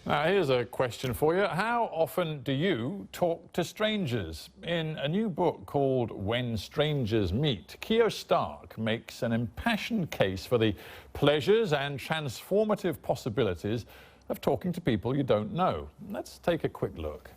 Now, here's a question for you. How often do you talk to strangers? In a new book called When Strangers Meet, Keir Stark makes an impassioned case for the pleasures and transformative possibilities of talking to people you don't know. Let's take a quick look.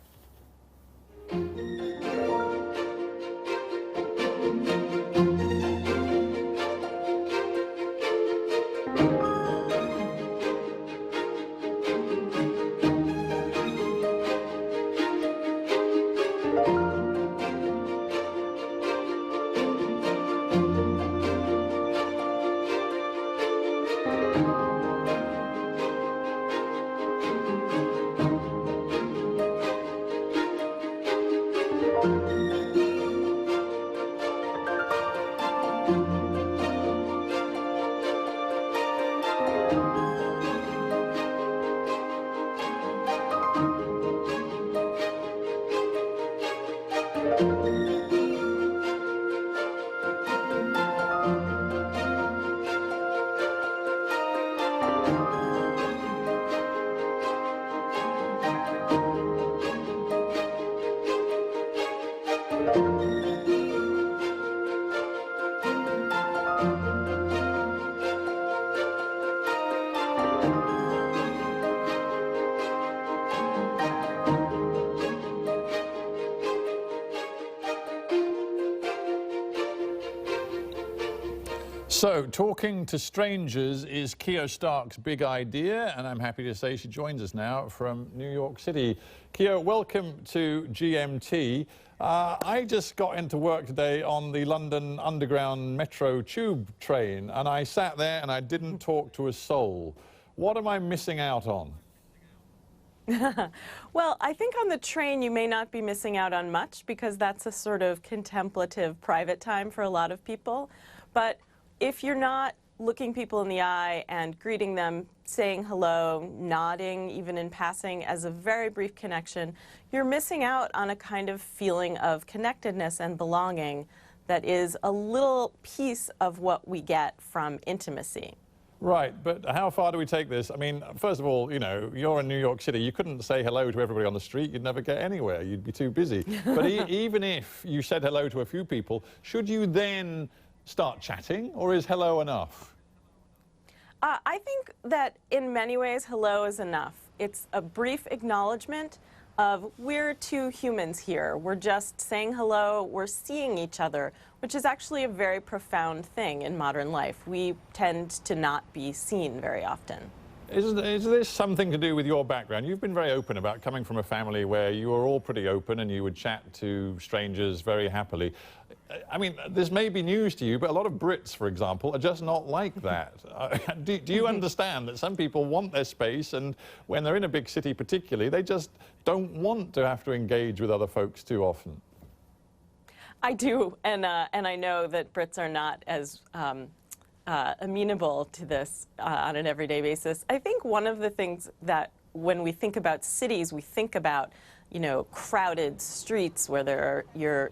So, talking to strangers is Keir Stark's big idea, and I'm happy to say she joins us now from New York City. Keir, welcome to GMT. I just got into work today on the London Underground Metro tube train, and I sat there and I didn't talk to a soul. What am I missing out on? Well, I think on the train you may not be missing out on much because that's a sort of contemplative private time for a lot of people. But if you're not looking people in the eye and greeting them, saying hello, nodding even in passing as a very brief connection, you're missing out on a kind of feeling of connectedness and belonging that is a little piece of what we get from intimacy. Right, but how far do we take this? I mean, first of all, you know, you're in New York City. You couldn't say hello to everybody on the street. You'd never get anywhere. You'd be too busy. But even if you said hello to a few people, should you then start chatting, or is hello enough? I think that in many ways, hello is enough. It's a brief acknowledgement of we're two humans here. We're just saying hello, we're seeing each other, which is actually a very profound thing in modern life. We tend to not be seen very often. Is this something to do with your background? You've been very open about coming from a family where you were all pretty open and you would chat to strangers very happily. I mean, this may be news to you, but a lot of Brits, for example, are just not like that. Do you understand that some people want their space, and when they're in a big city particularly, they just don't want to have to engage with other folks too often? I do, and I know that Brits are not as amenable to this on an everyday basis. I think one of the things that when we think about cities, we think about, you know, crowded streets where you're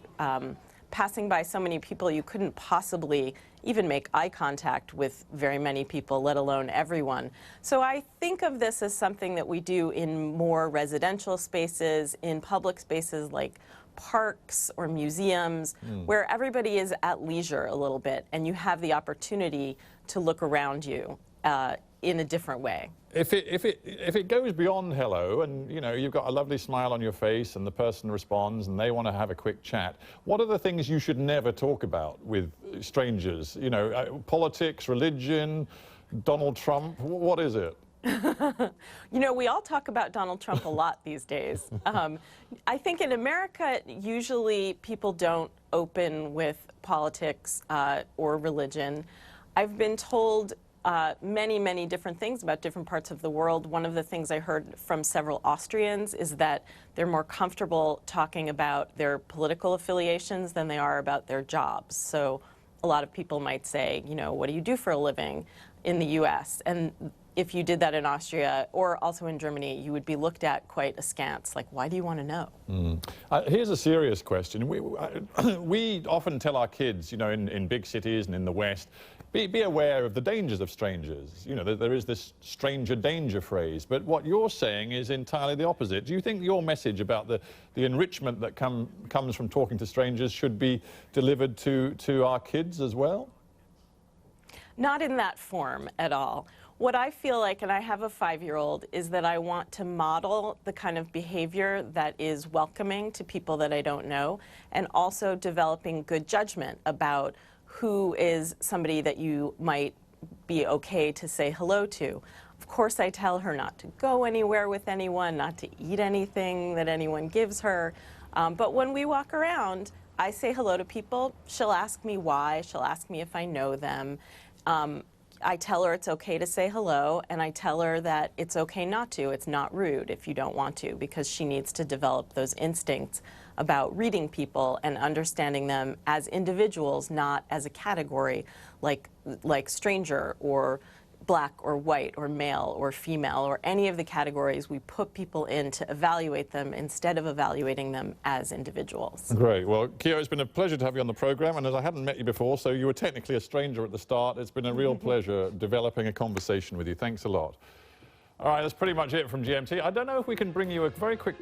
passing by so many people you couldn't possibly even make eye contact with very many people, let alone everyone. So I think of this as something that we do in more residential spaces, in public spaces like parks or museums, where everybody is at leisure a little bit and you have the opportunity to look around you in a different way. If it goes beyond hello, and you know you've got a lovely smile on your face and the person responds and they want to have a quick chat, what are the things you should never talk about with strangers? You know, politics, religion, Donald Trump, what is it? You know, we all talk about Donald Trump a lot these days. I think in America, usually people don't open with politics or religion. I've been told many, many different things about different parts of the world. One of the things I heard from several Austrians is that they're more comfortable talking about their political affiliations than they are about their jobs. So a lot of people might say, you know, what do you do for a living in the US? And if you did that in Austria or also in Germany, you would be looked at quite askance, like, why do you want to know? Here's a serious question. We often tell our kids, you know, in big cities and in the West, be aware of the dangers of strangers. You know, there is this stranger danger phrase, but what you're saying is entirely the opposite. Do you think your message about the enrichment that comes from talking to strangers should be delivered to our kids as well? Not in that form at all. What I feel like, and I have a 5-year-old, is that I want to model the kind of behavior that is welcoming to people that I don't know, and also developing good judgment about who is somebody that you might be okay to say hello to. Of course, I tell her not to go anywhere with anyone, not to eat anything that anyone gives her. But when we walk around, I say hello to people. She'll ask me why. She'll ask me if I know them. I tell her it's okay to say hello, and I tell her that it's okay not to. It's not rude if you don't want to, because she needs to develop those instincts about reading people and understanding them as individuals, not as a category like stranger or black or white or male or female or any of the categories we put people in to evaluate them instead of evaluating them as individuals. Great. Well, Kyo, it's been a pleasure to have you on the program, and as I hadn't met you before, so you were technically a stranger at the start, it's been a real pleasure developing a conversation with you. Thanks a lot. All right, that's pretty much it from GMT. I don't know if we can bring you a very quick picture